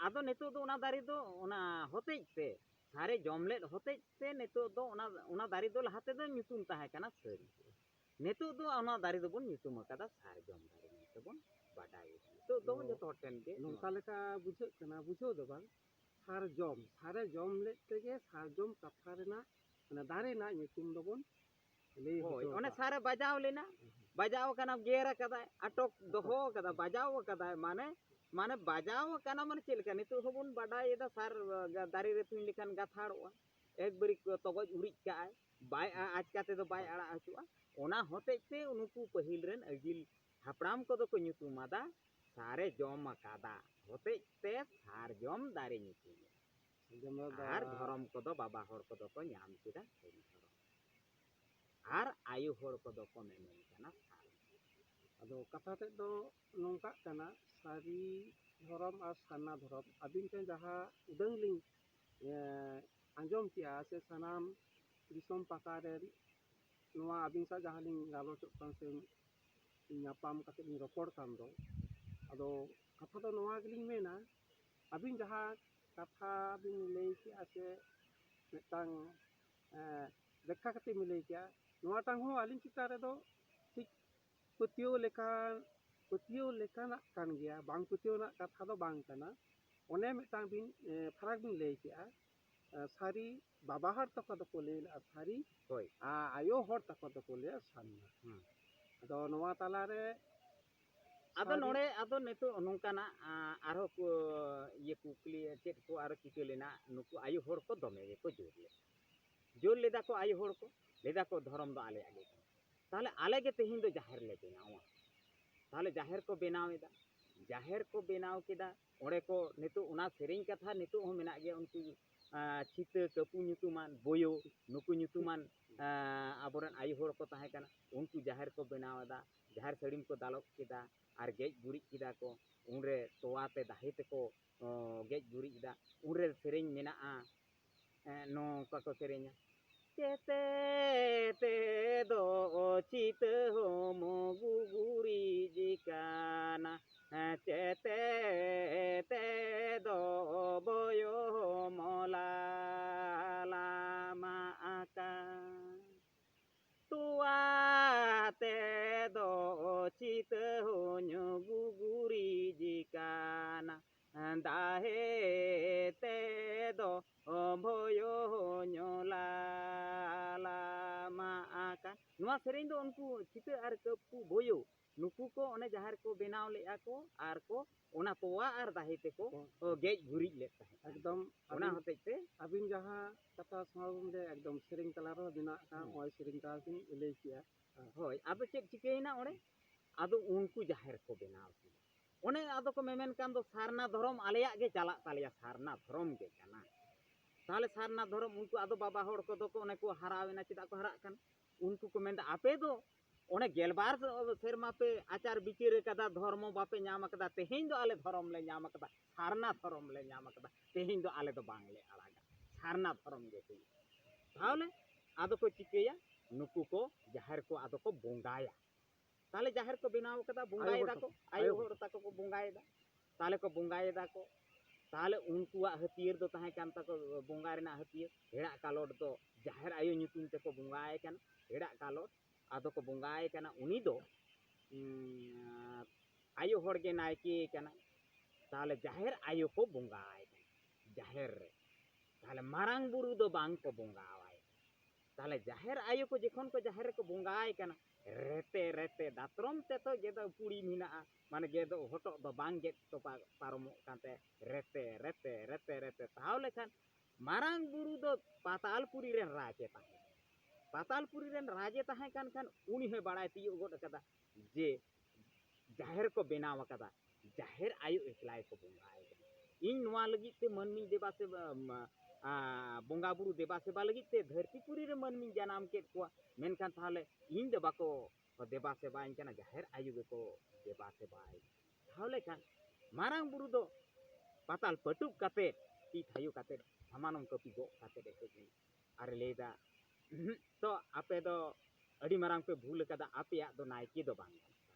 ᱟᱫᱚ ᱱᱤᱛᱚᱜ ᱫᱚ ᱚᱱᱟ ᱫᱟᱨᱮ ᱫᱚ ᱚᱱᱟ ᱦᱚᱛᱮᱡ ᱛᱮ ᱥᱟᱨᱮ ᱡᱚᱢ ᱞᱮᱫ ᱦᱚᱛᱮᱡ ᱛᱮ ᱱᱤᱛᱚᱜ ᱫᱚ ᱚᱱᱟ ᱫᱟᱨᱮ ᱫᱚ ᱞᱟᱦᱟ ᱛᱮᱫᱚ ᱧᱩᱛᱩᱢ ᱛᱟᱦᱮᱸ ᱠᱟᱱᱟ ᱥᱟᱹᱨᱤ Nitu do ana dari do bon nyutum akada sarjom dari nitu bon badai. Nitu do Oh, joto hor ten ge nongka leka buझाᱹᱜ ᱠᱟᱱᱟ ᱵᱩᱡᱷᱟᱹᱣ ᱫᱚ ᱵᱟᱝ ᱥᱟᱨᱡᱚᱢ ᱥᱟᱨᱮ ᱡᱚᱢ ᱞᱮᱫ ᱛᱮᱜᱮ ᱥᱟᱨᱡᱚᱢ ᱠᱟᱛᱷᱟ ᱨᱮᱱᱟᱜ ᱢᱟᱱᱮ ᱫᱟᱨᱮ ᱨᱮᱱᱟᱜ ᱧᱩᱛᱩᱢ ᱫᱚᱵᱚᱱ ᱞᱟᱹᱭ ᱦᱳᱭ ᱦᱚᱪᱚ ᱚᱱᱮ ᱟᱠᱟᱫ ᱥᱟᱨᱮ ᱵᱟᱡᱟᱣ ᱞᱮᱱᱟ ᱵᱟᱡᱟᱣ ᱠᱟᱱᱟ ᱜᱮᱨ ᱟᱠᱟᱫᱟᱭ ᱟᱴᱚᱠ ᱫᱚᱦᱚ ᱟᱠᱟᱫᱟ ᱵᱟᱡᱟᱣ ᱟᱠᱟᱫᱟᱭ ᱢᱟᱱᱮ ᱵᱟᱡᱟᱣ ᱠᱟᱱᱟ ᱢᱟᱱᱮ ᱪᱮᱫ ᱞᱮᱠᱟ ᱱᱤᱛᱚᱜ ᱦᱚᱸᱵᱚᱱ ᱵᱟᱰᱟᱭᱮᱫᱟ ᱥᱟᱨ ᱫᱟᱨᱮ ᱨᱮ ᱛᱩᱧ ᱞᱮᱠᱷᱟᱱ ᱜᱟᱛᱷᱟᱲᱚᱜᱼᱟ ᱮᱠᱵᱟᱨᱤ ᱛᱚᱜᱚᱡ ᱩᱨᱤᱡ ᱠᱟᱜᱼᱟᱭ ᱵᱟᱭ ᱟᱪᱠᱟ ᱛᱮᱫᱚ ᱵᱟᱭ ᱟᱲᱟᱜ ᱦᱚᱪᱚᱜᱼᱟ ᱚᱱᱟ ᱦᱚᱛᱮᱡ ᱛᱮ ᱩᱱᱠᱩ ᱯᱟᱹᱦᱤᱞ ᱨᱮᱱ ᱟᱹᱜᱤᱞ ᱦᱟᱯᱲᱟᱢ ᱠᱚᱫᱚ ᱠᱚ ᱧᱩᱛᱩᱢᱟᱫᱟ ᱥᱟᱨᱮ ᱡᱚᱢ ᱟᱠᱟᱫᱟ ᱦᱚᱛᱮᱡ ᱛᱮ ᱥᱟᱨᱡᱚᱢ ᱫᱟᱨᱮ ᱧᱩᱛᱩᱢ ᱟᱨ ᱫᱷᱚᱨᱚᱢ ᱠᱚᱫᱚ ᱵᱟᱵᱟ ᱦᱚᱲ ᱠᱚᱫᱚ ᱠᱚ ᱧᱟᱢ ᱠᱮᱫᱟ ᱥᱟᱹᱨᱤ ᱫᱷᱚᱨᱚᱢ ᱟᱨ ᱟᱭᱳ ᱦᱚᱲ ᱠᱚᱫᱚ ᱠᱚ ᱢᱮᱢᱮᱱ ᱠᱟᱱᱟ ᱟᱫᱚ ᱠᱟᱛᱷᱟ ᱛᱮᱫ ᱫᱚ ᱱᱚᱝᱠᱟᱜ ᱠᱟᱱᱟ ᱥᱟᱹᱨᱤ ᱫᱷᱚᱨᱚᱢ ᱟᱨ ᱥᱟᱨᱱᱟ ᱫᱷᱚᱨᱚᱢ ᱟᱹᱵᱤᱱ ᱴᱷᱮᱱ ᱡᱟᱦᱟᱸ ᱩᱰᱟᱹᱝ ᱞᱤᱧ ᱟᱸᱡᱚᱢ ᱠᱮᱜᱼᱟ ᱥᱮ ᱥᱟᱱᱟᱢ ᱫᱤᱥᱚᱢ ᱯᱟᱠᱟ ᱨᱮᱱ ᱱᱚᱣᱟ ᱟᱹᱵᱤᱱ ᱥᱟᱶ ᱡᱟᱦᱟᱸ ᱞᱤᱧ ᱜᱟᱞᱚᱪᱚᱜ ᱠᱟᱱ ᱥᱮ ᱧᱟᱯᱟᱢ ᱠᱟᱛᱮ ᱞᱤᱧ ᱨᱚᱯᱚᱲ ᱠᱟᱱ ᱫᱚ ᱟᱫᱚ ᱠᱟᱛᱷᱟ ᱫᱚ ᱱᱚᱣᱟ ᱜᱮᱞᱤᱧ ᱢᱮᱱᱟ ᱟᱹᱵᱤᱱ ᱡᱟᱦᱟᱸ ᱠᱟᱛᱷᱟ ᱵᱤᱱ ᱞᱟᱹᱭ ᱠᱮᱜᱼᱟ ᱥᱮ ᱢᱤᱫᱴᱟᱝ ᱵᱮᱠᱷᱟ ᱠᱟᱛᱮ ᱵᱤᱱ ᱞᱟᱹᱭ ᱠᱮᱜᱼᱟ ᱱᱚᱣᱟᱴᱟᱝ ᱦᱚᱸ ᱟᱹᱞᱤᱧ ᱪᱮᱛᱟᱱ ᱨᱮᱫᱚ ᱴᱷᱤᱠ ᱯᱟᱹᱛᱭᱟᱹᱣ ᱞᱮᱠᱟᱱᱟᱜ ᱠᱟᱱ ᱜᱮᱭᱟ ᱵᱟᱝ ᱯᱟᱹᱛᱭᱟᱹᱣ ᱨᱮᱱᱟᱜ ᱠᱟᱛᱷᱟ ᱫᱚ ᱵᱟᱝ ᱠᱟᱱᱟ ᱚᱱᱮ ᱢᱤᱫᱴᱟᱝ ᱵᱤᱱ ᱯᱷᱟᱨᱟᱠ ᱵᱤᱱ ᱞᱟᱹᱭ ᱠᱮᱜᱼᱟ ᱥᱟᱹᱨᱤ ᱵᱟᱵᱟ ᱦᱚᱲ ᱛᱟᱠᱚ ᱫᱚᱠᱚ ᱞᱟᱹᱭ ᱞᱮᱜᱼᱟ ᱥᱟᱹᱨᱤ ᱦᱳᱭ ᱟᱨ ᱟᱭᱳ ᱦᱚᱲ ᱛᱟᱠᱚ ᱫᱚᱠᱚ ᱞᱟᱹᱭᱟ ᱥᱟᱨᱱᱟ ᱟᱫᱚ ᱱᱚᱣᱟ ᱛᱟᱞᱟᱨᱮ ᱟᱫᱚ ᱱᱚᱰᱮ ᱟᱫᱚ ᱱᱤᱛᱚᱜ ᱱᱚᱝᱠᱟᱱᱟᱜ ᱟᱨᱦᱚᱸ ᱠᱚ ᱤᱭᱟᱹ ᱠᱩᱠᱞᱤ ᱪᱮᱫ ᱠᱚ ᱟᱨᱚ ᱪᱤᱠᱟᱹ ᱞᱮᱱᱟ ᱱᱩᱠᱩ ᱟᱭᱳ ᱦᱚᱲ ᱠᱚ ᱫᱚᱢᱮ ᱜᱮᱠᱚ ᱡᱳᱨ ᱞᱮᱫᱟ ᱠᱚ ᱟᱭᱳ ᱦᱚᱲ ᱠᱚ ᱞᱮᱫᱟ ᱠᱚ ᱫᱷᱚᱨᱚᱢ ᱫᱚ ᱟᱞᱮᱭᱟᱜ ᱜᱮ ᱠᱟᱱᱟ ᱛᱟᱦᱚᱞᱮ ᱟᱞᱮ ᱜᱮ ᱛᱮᱦᱮᱧ ᱫᱚ ᱡᱟᱦᱮᱨ ᱞᱮ ᱵᱮᱱᱟᱣᱟ ᱛᱟᱦᱚᱞᱮ ᱡᱟᱦᱮᱨ ko ᱵᱮᱱᱟᱣ ᱮᱫᱟ ᱡᱟᱦᱮर ko ᱵᱮᱱᱟᱣ ᱠᱮᱫᱟ ᱚᱸᱰᱮ ᱠᱚ ᱱᱤᱛᱚᱜ ᱚᱱᱟ ᱥᱮᱨᱮᱧ ᱠᱟᱛᱷᱟ ᱱᱤᱛᱚᱜ ᱦᱚᱸ ᱢᱮᱱᱟᱜ ᱜᱮᱭᱟ ᱩᱱᱠᱩ ᱪᱷᱤᱛᱟᱹ ᱠᱟᱹᱯᱩ ᱧᱩᱛᱩᱢᱟᱱ ᱵᱳᱭᱳ ᱱᱩᱠᱩ ᱧᱩᱛᱩᱢᱟᱱ ᱟᱵᱚᱨᱮᱱ ᱟᱭᱳ ᱦᱚᱲ ᱠᱚ ᱛᱟᱦᱮᱸ ᱠᱟᱱᱟ ᱩᱱᱠᱩ ᱡᱟᱦᱮᱨ ko ᱵᱮᱱᱟᱣ ᱮᱫᱟ ᱡᱟᱦᱮᱨ ᱥᱟᱹᱲᱤᱢ ᱠᱚ ᱫᱟᱞᱚᱵ ᱠᱮᱫᱟ ᱟᱨ ᱜᱮᱡ ᱜᱩᱨᱤᱡ ᱠᱮᱫᱟ ᱠᱚ ᱩᱱᱨᱮ ᱛᱚᱣᱟ ᱛᱮ ᱫᱟᱦᱮ ᱛᱮᱠᱚ ᱜᱮᱡ ᱜᱩᱨᱤᱡ ᱮᱫᱟ ᱩᱱᱨᱮ ᱥᱮᱨᱮᱧ ᱢᱮᱱᱟᱜᱼᱟ ᱱᱚᱝᱠᱟ ᱠᱚ ᱥᱮᱨᱮᱧᱟ ᱪᱮᱛᱮ ᱛᱮ ᱫᱚ ᱪᱤᱛᱟᱹ ᱦᱚᱢ ᱜᱩᱜᱩᱨᱤᱡ ᱠᱟᱱᱟ ᱪᱮᱛᱮ ᱛᱮ ᱫᱚ ᱵᱚᱭᱚ ᱢᱚᱞᱟᱞᱟᱢᱟ ᱟᱠᱟᱱ ᱛᱚᱣᱟ ᱛᱮ ᱫᱚ ᱪᱤᱛᱟᱹ ᱦᱚᱧ ᱜᱩᱜᱩᱨᱤᱡ ᱠᱟᱱᱟ ᱫᱟᱦᱮ ᱛᱮ ᱫᱚ ᱵᱚᱭᱚ ᱦᱚᱧ ᱞᱟᱞᱟᱢᱟ ᱟᱠᱟᱱ ᱱᱚᱣᱟ ᱥᱮᱨᱮᱧ ᱫᱚ ᱩᱱᱠᱩ ᱪᱤᱛᱟᱹ ᱟᱨ ᱠᱟᱹᱯᱩ ᱵᱳᱭᱳ ᱱᱩᱠᱩ ᱠᱚ ᱚᱱᱮ ᱡᱟᱦᱮᱨ ᱠᱚ ᱵᱮᱱᱟᱣ ᱞᱮᱜᱼᱟ ᱠᱚ ᱟᱨ ᱠᱚ ᱚᱱᱟ ᱛᱚᱣᱟ ᱟᱨ ᱫᱟᱦᱮ ᱛᱮᱠᱚ ᱜᱮᱡ ᱜᱩᱨᱤᱡ ᱞᱮᱫ ᱛᱟᱦᱮᱸᱫ ᱮᱠᱫᱚᱢ ᱚᱱᱟ ᱦᱚᱛᱮᱡ te ᱟᱹᱵᱤᱱ ᱡᱟᱦᱟᱸ ᱠᱟᱛᱷᱟ ᱥᱚᱢᱟᱵᱚᱱ ᱨᱮ ᱮᱠᱫᱚᱢ ᱥᱮᱨᱮᱧ ᱛᱟᱞᱟ ᱨᱮᱦᱚᱸ ᱵᱮᱱᱟᱜ ᱠᱟᱱ ᱱᱚᱜᱼᱚᱭ ᱥᱮᱨᱮᱧ ᱛᱟᱞᱟ ᱵᱤᱱ ᱞᱟᱹᱭ ᱠᱮᱜᱼᱟ ᱦᱳᱭ ᱟᱫᱚ ᱪᱮᱫ ᱪᱤᱠᱟᱹᱭᱮᱱᱟ ᱚᱸᱰᱮ ᱟᱫᱚ ᱩᱱᱠᱩ ᱡᱟᱦᱮᱨ ᱠᱚ ᱵᱮᱱᱟᱣ ᱠᱮᱫᱟ ᱚᱱᱮ ᱟᱫᱚ ᱠᱚ ᱢᱮᱢᱮᱱ ᱠᱟᱱ ᱫᱚ ᱥᱟᱨᱱᱟ ᱫᱷᱚᱨᱚᱢ ᱟᱞᱮᱭᱟᱜ ᱜᱮ ᱪᱟᱞᱟᱜ ᱛᱟᱞᱮᱭᱟ ᱥᱟᱨᱱᱟ ᱫᱷᱚᱨᱚᱢ ᱜᱮ ᱠᱟᱱᱟ ᱛᱟᱦᱚᱞᱮ ᱥᱟᱨᱱᱟ ᱫᱷᱚᱨᱚᱢ ᱩᱱᱠᱩ ᱟᱫᱚ ᱵᱟᱵᱟ ᱦᱚᱲ ᱠᱚᱫᱚ ᱠᱚ ᱚᱱᱮ ᱠᱚ ᱦᱟᱨᱟᱣᱮᱱᱟ ᱪᱮᱫᱟᱜ ᱠᱚ ᱦᱟᱨᱟᱜ ᱠᱟᱱᱟ ᱩᱱᱠᱩ ᱠᱚ ᱢᱮᱱᱫᱟ ᱟᱯᱮ ᱫᱚ ᱚᱱᱮ ᱜᱮᱞᱵᱟᱨ ᱥᱮᱨᱢᱟ ᱯᱮ ᱟᱪᱟᱨ ᱵᱤᱪᱟᱹᱨ ᱟᱠᱟᱫᱟ ᱫᱷᱚᱨᱢᱚ ᱵᱟᱯᱮ ᱧᱟᱢ ᱟᱠᱟᱫᱟ ᱛᱮᱦᱮᱧ ᱫᱚ ᱟᱞᱮ ᱫᱷᱚᱨᱚᱢ ᱞᱮ ᱧᱟᱢ ᱟᱠᱟᱫᱟ ᱥᱟᱨᱱᱟ ᱫᱷᱚᱨᱚᱢ ᱞᱮ ᱧᱟᱢ ᱟᱠᱟᱫᱟ ᱛᱮᱦᱮᱧ ᱫᱚ ᱟᱞᱮ ᱫᱚ ᱵᱟᱝᱞᱮ ᱟᱲᱟᱜᱟ ᱥᱟᱨᱱᱟ ᱫᱷᱚᱨᱚᱢ ᱜᱮ ᱦᱩᱭᱩᱜᱼᱟ ᱛᱟᱦᱚᱞᱮ ᱟᱫᱚ ᱠᱚ ᱪᱤᱠᱟᱹᱭᱟ ᱱᱩᱠᱩ ᱠᱚ ᱡᱟᱦᱮᱨ ᱠᱚ ᱟᱫᱚ ᱠᱚ ᱵᱚᱸᱜᱟᱭᱟ ᱛᱟᱦᱚᱞᱮ ᱡᱟᱦᱮᱨ ᱠᱚ ᱵᱮᱱᱟᱣ ᱠᱟᱫᱟ ᱵᱚᱸᱜᱟᱭᱮᱫᱟ ᱠᱚ ᱟᱭᱳ ᱦᱚᱲ ᱛᱟᱠᱚ ᱠᱚ ᱵᱚᱸᱜᱟᱭᱮᱫᱟ ᱛᱟᱦᱚᱞᱮ ᱠᱚ ᱵᱚᱸᱜᱟᱭᱮᱫᱟ ᱠᱚ ᱛᱟᱦᱚᱞᱮ ᱩᱱᱠᱩᱣᱟᱜ ᱦᱟᱹᱛᱭᱟᱹᱨ ᱫᱚ ᱛᱟᱦᱮᱸ ᱠᱟᱱ ᱛᱟᱠᱚ ᱵᱚᱸᱜᱟ ᱨᱮᱱᱟᱜ ᱦᱟᱹᱛᱭᱟᱹᱨ ᱦᱮᱲᱟᱜ ᱠᱟᱞᱚᱴ ᱫᱚ ᱡᱟᱦᱮᱨ ᱟᱭᱳ ᱧᱩᱛᱩᱢ ᱛᱮᱠᱚ ᱵᱚᱸᱜᱟᱭ ᱠᱟᱱᱟ ᱦᱮᱲᱟᱜ ᱠᱟᱞᱚᱴ ᱟᱫᱚ ᱠᱚ ᱵᱚᱸᱜᱟᱭ ᱠᱟᱱᱟ ᱩᱱᱤ ᱫᱚ ayo hor ge naiki kana tahle jaher ayo ko bungai jaher re tahle marang buru do bang ko bungai tahle jaher ayo ko jekhon ko jaher ko bungai kana rete rete datrom te to gedo puri mina mane gedo hotok do bang get to paromo kante rete rete rete rete tahle kan marang buru do patalpuri ren raje tahe patalpuri ren raje tahe kan uni he badai tiyo god kada je jaher ko benaw akada jaher ayo eklai ko bungai इन नवा लगी ते मनमी देबा से बोंगा बुरु देबा से बा लगी ते धरतीपुरी रे मनमी जनाम के को मेनखान ताले इन देबा को देबा से बा इनकना जाहेर आयु को देबा से बा ताले खान मारांग बुरु दो पाताल पटुक काते ती थायु काते समानम कपि गो काते देखे आरे लेदा तो आपे दो अडी मारांग पे भूल कदा आपेया दो नायकी दो बांग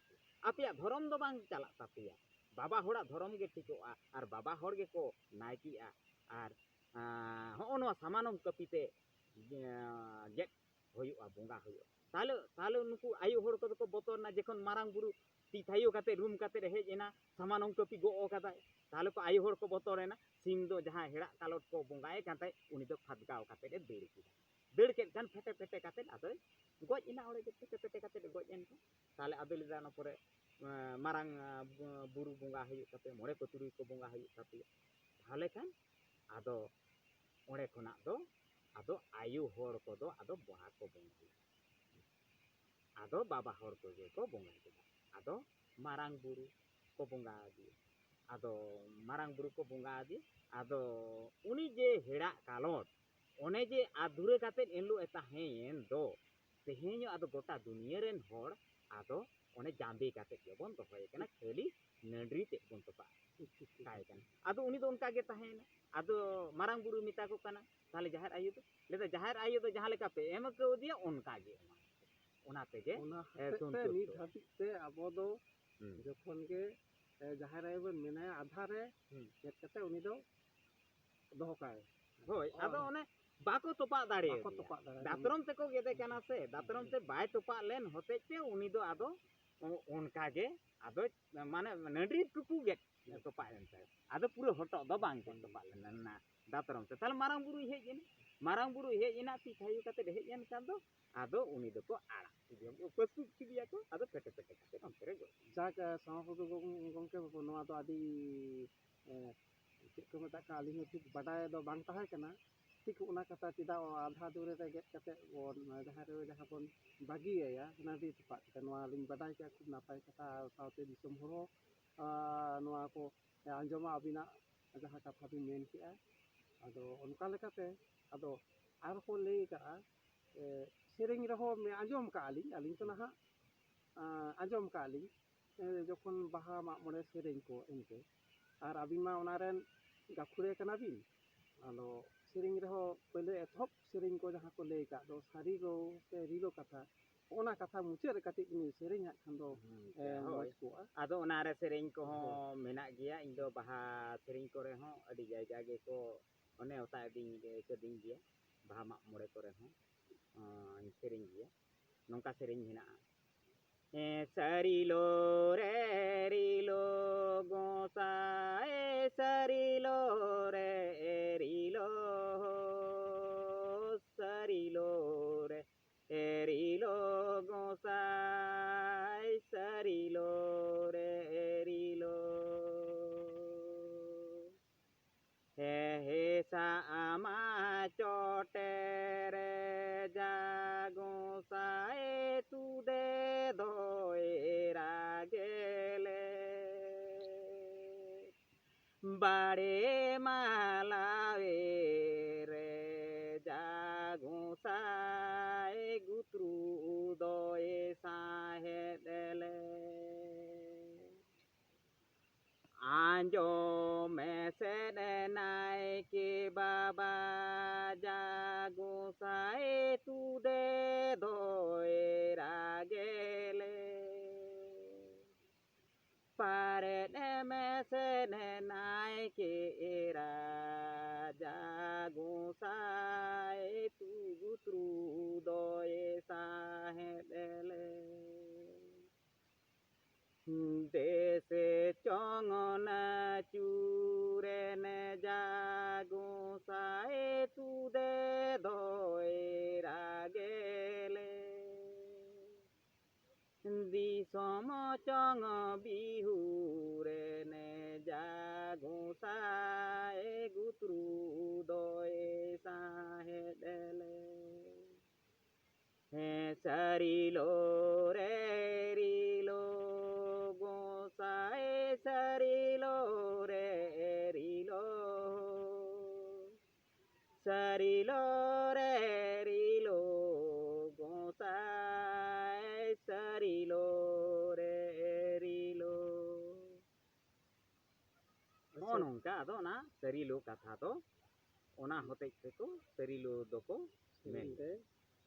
आपेया धरम दो बांग चला तापेया बाबा होड़ा धरम के ठिकोआ और बाबा होड़ के को नायकीआ और होनो सामानम कपिते gate होयुआ bhunga होयुआ tahu nuku ayu hor ko botor na jekon marang buru ti thayo kate room kate hej ena samanong topi go kata tahu ko ayu hor ko botor ena sim do jaha herak kalot ko bongae kate uni do phatgao kate de ber ket kan pete kate ado goj ena ore pete kate goj en ko tahu ado lida no pore marang buru bonga hayuk kate more ko turui ko bonga hayuk kate tahu kan ado ore khonak do ado ayu hor ko do ado boha ko bonga ado baba hor ko bonga keda ado marang buru ko bonga adi ado marang buru ko bonga adi ado uni je herak kalot one je adhure kate enlu eta hen do tehenyo ado gota dunia ren hor ado one jambe kate gebon dohoy kana khali nandri te bon topa kai kan ado uni do onka ge tahena ado marang buru mita ko kana tale jahar ayu do leda jahar ayu do jaha leka pe em ko dia onka ge ona tege ona hate nit habit te abo do jokhon ge jahar ayu bon menaya adhare ket kate uni do doho kai hoy ado one bako topa dare bako topa dare datrom te ko gede kana se datrom te bai topa len hote te uni do ado onka ge ado mane nandri tuku get topa ente ado pura hotok do bang ke topa len na datrom te tal marang buru hej ina ti thayu kate hej en kan do ado uni do ko ara pasu kidia ko ado pete kate onte re go jak sama putu gongke noa do adi ᱪᱮᱫ ᱠᱚ ᱢᱮᱛᱟᱜ ᱠᱟᱱᱟ ᱟᱹᱞᱤᱧ ᱦᱚᱸ ᱴᱷᱤᱠ ᱵᱟᱰᱟᱭ ᱫᱚ ᱵᱟᱝ ᱛᱟᱦᱮᱸ ᱠᱟᱱᱟ ᱴᱷᱤᱠ ᱚᱱᱟ ᱠᱟᱛᱷᱟ ᱪᱮᱫᱟᱜ ᱟᱫᱷᱟ ᱫᱩᱨᱮ ᱨᱮ ᱜᱮᱫ ᱠᱟᱛᱮᱫ ᱵᱚᱱ ᱡᱟᱦᱟᱸ ᱵᱚᱱ ᱵᱟᱹᱜᱤᱭᱟᱭᱟ ᱱᱟᱹᱰᱨᱤ ᱛᱚᱯᱟᱜ ᱠᱟᱛᱮ ᱱᱚᱣᱟ ᱞᱤᱧ ᱵᱟᱰᱟᱭ ᱠᱮᱜᱼᱟ ᱠᱷᱩᱵ ᱱᱟᱯᱟᱭ ᱠᱟᱛᱷᱟ ᱥᱟᱶᱛᱮ ᱫᱤᱥᱚᱢ ᱦᱚᱲ ᱦᱚᱸ ᱱᱚᱣᱟ ᱠᱚ ᱟᱸᱡᱚᱢᱟ ᱟᱹᱵᱤᱱᱟᱜ ᱡᱟᱦᱟᱸ ᱠᱟᱛᱷᱟ ᱵᱤᱱ ᱢᱮᱱ ᱠᱮᱜᱼᱟ ᱟᱫᱚ ᱚᱱᱠᱟ ᱞᱮᱠᱟᱛᱮ ᱟᱫᱚ ᱟᱨᱦᱚᱸ ᱞᱟᱹᱭ ᱠᱟᱜᱼᱟ ᱥᱮᱨᱮᱧ ᱨᱮᱦᱚᱸ ᱟᱸᱡᱚᱢ ᱠᱟᱜᱼᱟ ᱟᱹᱞᱤᱧ ᱛᱚ ᱱᱟᱦᱟᱜ ᱟᱸᱡᱚᱢ ᱠᱟᱜᱼᱟ ᱞᱤᱧ ᱡᱚᱠᱷᱚᱱ ᱵᱟᱦᱟ ᱢᱟᱜ ᱢᱚᱬᱮ ᱥᱮᱨᱮᱧ ko ᱮᱱᱛᱮ ᱟᱨ ᱟᱹᱵᱤᱱ ᱢᱟ ᱚᱱᱟ ᱨᱮᱱ ᱜᱟᱹᱠᱷᱩᱲᱤᱭᱟᱹ ᱠᱟᱱᱟ ᱵᱤᱱ ᱟᱫᱚ ᱥᱮᱨᱮᱧ ᱨᱮᱦᱚᱸ ᱯᱳᱭᱞᱳ ᱮᱛᱚᱦᱚᱵ ᱥᱮᱨᱮᱧ ᱠᱚ ᱡᱟᱦᱟᱸ ᱠᱚ ᱞᱟᱹᱭ ᱠᱟᱜ ᱫᱚ ᱥᱟᱹᱨᱤ ᱜᱚ ᱥᱮ ᱨᱤᱞᱳ ᱠᱟᱛᱷᱟ ᱚᱱᱟ ᱠᱟᱛᱷᱟ ᱢᱩᱪᱟᱹᱫ ᱨᱮ ᱠᱟᱹᱴᱤᱡ ᱵᱤᱱ ᱥᱮᱨᱮᱧᱟᱜ ᱠᱷᱟᱱ ᱫᱚ ᱢᱚᱡᱽ ᱠᱚᱜᱼᱟ ᱟᱫᱚ ᱚᱱᱟ ᱨᱮ ᱥᱮᱨᱮᱧ ᱠᱚᱦᱚᱸ ᱢᱮᱱᱟᱜ ᱜᱮᱭᱟ ᱤᱧ ᱫᱚ ᱵᱟᱦᱟ ᱥᱮᱨᱮᱧ ᱠᱚᱨᱮ ᱦᱚᱸ ᱟᱹᱰᱤ ᱡᱟᱭᱜᱟ ᱜᱮᱠᱚ ᱱᱮᱣᱛᱟ ᱠᱟᱹᱫᱤᱧ ᱜᱮᱭᱟ ᱵᱟᱦᱟ ᱢᱟᱜ ᱢᱚᱬᱮ ᱠᱚᱨᱮ ᱦᱚᱸ ᱥᱮᱨᱮᱧ ᱜᱮᱭᱟ ᱱᱚᱝᱠᱟ ᱥᱮᱨᱮᱧ ᱢᱮᱱᱟᱜᱼᱟ ᱥᱟᱹᱨᱤᱞᱳ ᱨᱮ ᱨᱤᱞᱳ ᱜᱚᱸᱥᱟᱭ ᱥᱟᱹᱨᱤᱞᱳ ᱨᱮ ᱨᱤᱞᱳ ᱥᱟᱹᱨᱤᱞᱳ ᱨᱮ ᱨᱤᱞᱳ ᱜᱚᱸᱥᱟᱭ ᱥᱟᱹᱨᱤᱞᱳ ᱨᱮ ᱨᱤᱞᱳ ᱦᱮᱥᱟ ᱟᱢᱟ ᱪᱚᱴᱮᱨᱮ ᱡᱟ ᱜᱚᱸᱥᱟᱭ তুদে দয়ে রাগেলে বাড়ে মালাবে রে জাগুসাই গুত্রু দয়ে সাহে দেলে আঞ্জো মেসেদে নাইকে বাবা জাগুসাই তুদে দয়ে রাগেলে পারে মেসেদে নাইকে রাজা গুসাই তু গুত্রু দয়ে সাহে দেলে দেশে চঙনা চুরেনে জাগুসাই তুদে দয়ে রাগেলে দিসম চঙ বিহুরেনে জাগুসাই গুত্রু দয়ে সাহে দেলে সারিলো রে রিলো গোসাই সারিলো রে রিলো সারিলো রে রিলো গোসাই সারিলো রে রিলো নংকা আদো না সারিলো কথা তো ওনা হতে থেকো সারিলো দোকো ᱢᱮᱱᱛᱮ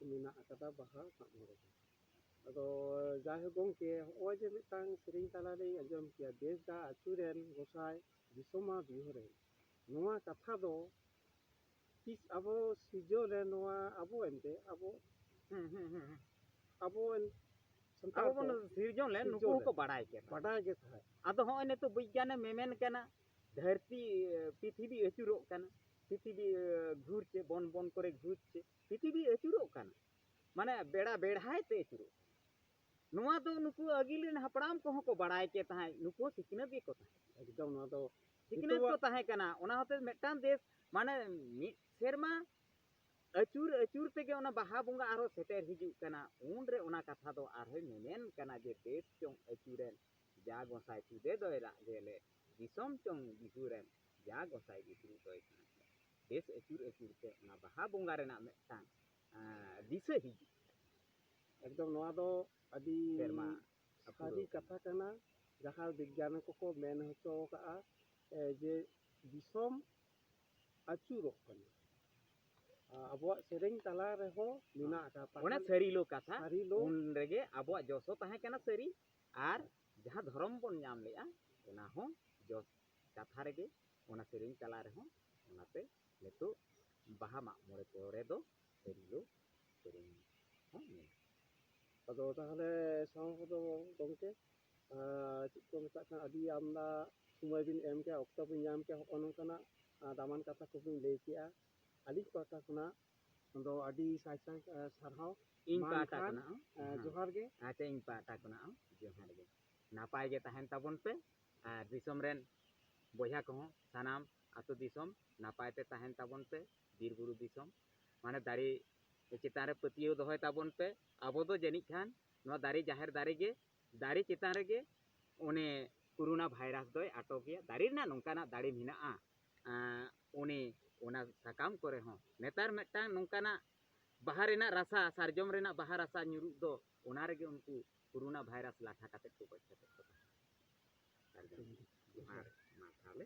ᱢᱮᱱᱟᱜ ᱟᱠᱟᱫᱟ ᱵᱟᱦᱟ ᱢᱟᱜ ᱢᱚᱬᱮ ᱫᱚ ᱟᱫᱚ ᱡᱟᱭᱦᱳᱠ ᱜᱚᱢᱠᱮ ᱦᱚᱸᱜᱼᱚᱭ ᱡᱮ ᱢᱤᱫᱴᱟᱝ ᱥᱮᱨᱮᱧ ᱛᱟᱞᱟᱨᱮᱧ ᱟᱸᱡᱚᱢ ᱠᱮᱭᱟ ᱫᱮᱥ ᱫᱟ ᱟᱹᱪᱩᱨᱮᱱ ᱜᱚᱸᱥᱟᱭ ᱫᱤᱥᱚᱢᱟ ᱵᱤᱦᱩᱨᱮᱱ ᱱᱚᱣᱟ ᱠᱟᱛᱷᱟ ᱫᱚ ᱛᱤᱥ ᱟᱵᱚ ᱥᱤᱨᱡᱟᱹᱣ ᱞᱮᱱ ᱱᱚᱣᱟ ᱟᱵᱚ ᱮᱱᱛᱮ ᱟᱵᱚ ᱟᱵᱚ ᱥᱟᱱᱛᱟᱲ ᱟᱵᱚ ᱠᱚ ᱵᱚᱱ ᱥᱤᱨᱡᱚᱱ ᱞᱮᱱ ᱱᱩᱠᱩ ᱥᱤᱨᱡᱚᱱ ᱦᱚᱸᱠᱚ ᱵᱟᱲᱟᱭ ᱠᱮᱫᱟ ᱵᱟᱰᱟᱭ ᱜᱮ ᱛᱟᱦᱮᱸᱫ ᱟᱫᱚ ᱦᱚᱸᱜᱼᱚᱭ ᱱᱤᱛᱚᱜ ᱵᱤᱜᱽᱜᱟᱱᱮ ᱢᱮᱢᱮᱱ ᱠᱟᱱᱟ ᱫᱷᱟᱹᱨᱛᱤ ᱯᱨᱤᱛᱷᱤᱵᱤ ᱟᱹᱪᱩᱨᱚᱜ ᱠᱟᱱᱟ ᱯᱨᱤᱛᱷᱤᱵᱤ ᱜᱷᱩᱨছে ᱵᱚᱱ ᱵᱚᱱ ᱠᱚᱨᱮ ᱜᱷᱩᱨছে ᱯᱨᱤᱛᱷᱤᱵᱤ ᱟᱹᱪᱩᱨᱚᱜ ᱠᱟᱱᱟ ᱢᱟᱱᱮ ᱵᱮᱲᱟ ᱵᱮᱲᱦᱟᱭ ᱛᱮ ᱟᱹᱪᱩᱨᱚᱜ ᱠᱟᱱᱟ ᱱᱚᱣᱟ ᱫᱚ ᱱᱩᱠᱩ ᱟᱹᱜᱤᱞ ᱨᱮᱱ ᱦᱟᱯᱲᱟᱢ ᱠᱚᱦᱚᱸ ᱠᱚ ᱵᱟᱲᱟᱭ ᱠᱮ ᱛᱟᱦᱮᱸᱫ ᱱᱩᱠᱩ ᱦᱚᱸ ᱥᱤᱠᱷᱱᱟᱹᱛ ᱜᱮᱠᱚ ᱛᱟᱦᱮᱸ ᱮᱠᱫᱚᱢ ᱱᱚᱣᱟ ᱫᱚ ᱥᱤᱠᱷᱱᱟᱹᱛ ᱠᱚ ᱛᱟᱦᱮᱸ ᱠᱟᱱᱟ ᱚᱱᱟ ᱦᱚᱛᱮ ᱢᱤᱫᱴᱟᱝ ᱫᱮᱥ ᱢᱟᱱᱮ ᱢᱤᱫ ᱥᱮᱨᱢᱟ ᱟᱹᱪᱩᱨ ᱟᱹᱪᱩᱨ ᱛᱮᱜᱮ ᱚᱱᱟ ᱵᱟᱦᱟ ᱵᱚᱸᱜᱟ ᱟᱨᱦᱚᱸ ᱥᱮᱴᱮᱨ ᱦᱤᱡᱩᱜ ᱠᱟᱱᱟ ᱩᱱᱨᱮ ᱚᱱᱟ ᱠᱟᱛᱷᱟ ᱫᱚ ᱟᱨᱦᱚᱸ ᱢᱮᱢᱮᱱ ᱠᱟᱱᱟ ᱡᱮ ᱫᱮᱥ ᱪᱚᱝ ᱟᱹᱪᱩᱨᱮᱱ ᱡᱟ ᱜᱚᱸᱥᱟᱭ ᱛᱩᱫᱮ ᱫᱚᱭ ᱨᱟᱜ ᱜᱮᱞᱮ ᱫᱤᱥᱚᱢ ᱪᱚᱝ ᱵᱤᱦᱩᱨᱮᱱ ᱡᱟ ᱜᱚᱸᱥᱟᱭ ᱵᱤᱦᱩ ᱫᱚᱭ ᱫᱮᱥ ᱟᱹᱪᱩᱨ ᱟᱹᱪᱩᱨ ᱛᱮ ᱚᱱᱟ ᱵᱟᱦᱟ ᱵᱚᱸᱜᱟ ᱨᱮᱱᱟᱜ ᱢᱤᱫᱴᱟᱝ ᱫᱤᱥᱟᱹ ᱦᱤᱡᱩᱜ ᱮᱠᱫᱚᱢ ᱱᱚᱣᱟ ᱫᱚ ᱟᱹᱰᱤ ᱥᱮᱨᱢᱟ ᱥᱟᱹᱨᱤ ᱠᱟᱛᱷᱟ ᱠᱟᱱᱟ ᱡᱟᱦᱟᱸ ᱵᱤᱜᱽᱜᱟᱱ ᱠᱚᱠᱚ ᱢᱮᱱ ᱦᱚᱪᱚ ᱠᱟᱜᱼᱟ ᱡᱮ ᱫᱤᱥᱚᱢ ᱟᱹᱪᱩᱨᱚᱜ ᱠᱟᱱᱟ ᱟᱵᱚᱣᱟᱜ ᱥᱮᱨᱮᱧ ᱛᱟᱞᱟ ᱨᱮᱦᱚᱸ ᱢᱮᱱᱟᱜ ᱟᱠᱟᱫᱟ ᱚᱱᱟ ᱥᱟᱹᱨᱤᱞᱳ ᱠᱟᱛᱷᱟ ᱥᱟᱹᱨᱤᱞᱳ ᱩᱱ ᱨᱮᱜᱮ ᱟᱵᱚᱣᱟᱜ ᱡᱚᱥ ᱦᱚᱸ ᱛᱟᱦᱮᱸ ᱠᱟᱱᱟ ᱥᱟᱹᱨᱤ ᱟᱨ ᱡᱟᱦᱟᱸ ᱫᱷᱚᱨᱚᱢ ᱵᱚᱱ ᱧᱟᱢ ᱞᱮᱜᱼᱟ ᱚᱱᱟ ᱦᱚᱸ ᱡᱚᱥ ᱠᱟᱛᱷᱟ ᱨᱮᱜᱮ ᱚᱱᱟ ᱥᱮᱨᱮᱧ ᱛᱟᱞᱟ ᱨᱮᱦᱚᱸ ᱚᱱᱟᱛᱮ ᱱᱤᱛᱚᱜ ᱵᱟᱦᱟ ᱢᱟᱜ ᱢᱚᱬᱮ ᱯᱚᱨᱮ ᱫᱚ ᱥᱟᱹᱨᱤᱞᱳ ᱥᱮᱨᱮᱧ ᱦᱚᱸ ᱢᱮᱱᱟᱜᱼᱟ ᱟᱫᱚ ᱛᱟᱦᱚᱞᱮ ᱥᱟᱶ ᱠᱚᱫᱚ ᱜᱚᱢᱠᱮ ᱪᱮᱫ ᱠᱚ ᱢᱮᱛᱟᱜ ᱠᱟᱱᱟ ᱟᱹᱰᱤ ᱟᱢᱫᱟ ᱥᱚᱢᱚᱭ ᱵᱤᱱ ᱮᱢ ᱠᱮᱜᱼᱟ ᱚᱠᱛᱚ ᱵᱤᱱ ᱧᱟᱢ ᱠᱮᱜᱼᱟ ᱦᱚᱜᱼᱚ ᱱᱚᱝᱠᱟᱱᱟᱜ ᱫᱟᱢᱟᱱ ᱠᱟᱛᱷᱟ ᱠᱚᱵᱤᱱ ᱞᱟᱹᱭ ᱠᱮᱜᱼᱟ ᱟᱹᱞᱤᱧ ᱯᱟᱦᱴᱟ ᱠᱷᱚᱱᱟᱜ ᱫᱚ ᱟᱹᱰᱤ ᱥᱟᱭ ᱥᱟᱭ ᱥᱟᱨᱦᱟᱣ ᱤᱧ ᱢᱟ ᱯᱟᱦᱴᱟ ᱮᱱᱠᱷᱟᱱ ᱠᱷᱚᱱᱟᱜ ᱦᱚᱸ ᱡᱚᱦᱟᱨ ᱜᱮ ᱟᱪᱪᱷᱟ ᱤᱧ ᱯᱟᱦᱴᱟ ᱠᱷᱚᱱᱟᱜ ᱦᱚᱸ ᱡᱚᱦᱟᱨ ᱜᱮ ᱱᱟᱯᱟᱭ ᱜᱮ ᱛᱟᱦᱮᱱ ᱛᱟᱵᱚᱱ ᱯᱮ ᱟᱨ ᱫᱤᱥᱚᱢ ᱨᱮᱱ ᱵᱚᱭᱦᱟ ᱠᱚᱦᱚᱸ ᱥᱟᱱᱟᱢ ᱟᱛᱳ ᱫᱤᱥᱚᱢ ᱱᱟᱯᱟᱭ ᱛᱮ ᱛᱟᱦᱮᱱ ᱛᱟᱵᱚᱱ ᱯᱮ ᱵᱤᱨ ᱵᱩᱨᱩ ᱫᱤᱥᱚᱢ ᱢᱟᱱᱮ ᱫᱟᱨᱮ ᱪᱮᱛᱟᱱ ᱨᱮ ᱯᱟᱹᱛᱭᱟᱹᱣ ᱫᱚᱦᱚᱭ ᱛᱟᱵᱚᱱ ᱯᱮ ᱟᱵᱚ ᱫᱚ ᱡᱟᱹᱱᱤᱡ ᱠᱷᱟᱱ ᱱᱚᱣᱟ ᱫᱟᱨᱮ ᱡᱟᱦᱮᱨ ᱫᱟᱨᱮ ᱜᱮ ᱫᱟᱨᱮ ᱪᱮᱛᱟᱱ ᱨᱮᱜᱮ ᱚᱱᱮ ᱠᱳᱨᱳᱱᱟ ᱵᱷᱟᱭᱨᱟᱥ ᱫᱚᱭ ᱟᱴᱚᱠᱮᱭᱟ ᱫᱟᱨᱮ ᱨᱮᱱᱟᱜ ᱱᱚᱝᱠᱟᱱᱟᱜ ᱫᱟᱲᱮ ᱢᱮᱱᱟᱜᱼᱟ ᱩᱱᱤ ᱚᱱᱟ ᱥᱟᱠᱟᱢ ᱠᱚᱨᱮ ᱦᱚᱸ ᱱᱮᱛᱟᱨ ᱢᱤᱫᱴᱟᱝ ᱱᱚᱝᱠᱟᱱᱟᱜ ᱵᱟᱦᱟ ᱨᱮᱱᱟᱜ ᱨᱟᱥᱟ ᱥᱟᱨᱡᱚᱢ ᱨᱮᱱᱟᱜ ᱵᱟᱦᱟ ᱨᱟᱥᱟ ᱧᱩᱨᱩᱜ ᱫᱚ ᱚᱱᱟ ᱨᱮᱜᱮ ᱩᱱᱠᱩ ᱠᱳᱨᱳᱱᱟ ᱵᱷᱟᱭᱨᱟᱥ ᱞᱟᱴᱷᱟ ᱠᱟᱛᱮ ᱠᱚ ᱜᱚᱡ ᱠᱟᱛᱮ ᱠᱚ ᱛᱟᱦᱮᱸ ᱡᱚᱦᱟᱨ ᱢᱟ ᱛᱟᱦᱚᱞᱮ